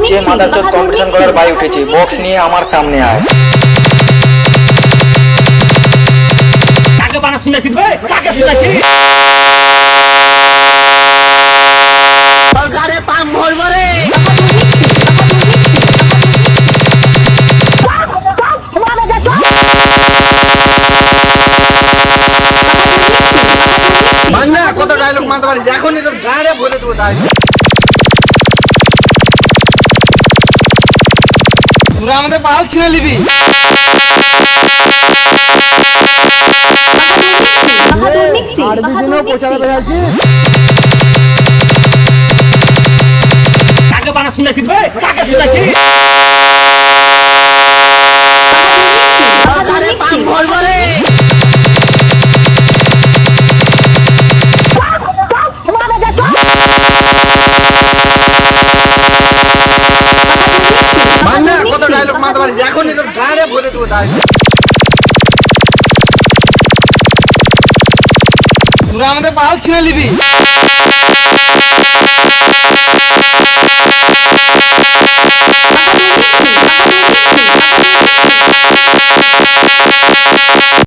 যে মাদারচোদ কম্পিটিশন করার ভাই উঠেছে, বক্স নিয়ে আমার সামনে আয়। কাকে বানা শুনেছিস ভাই? কাকে শুনেছিস? সরকারে পাম ভরবো রে। মান্না কত ডায়লগ মারতে পারিস, এখনই তোর গাড়ে ভরে দেবো ডায়লগ। তোরা আমাদের পাল ছিঁড়ে নিবি। কাকে বানা শুনেছিস ভাই? কাকে শুনেছিস? সরকারে পাম ভরবো রে। মান্না কত ডায়লগ মারতে পারিস, এখনই তোর গাড়ে ভরে দেবো ডায়লগ। তোরা আমাদের পাল ছিঁড়ে নিবি।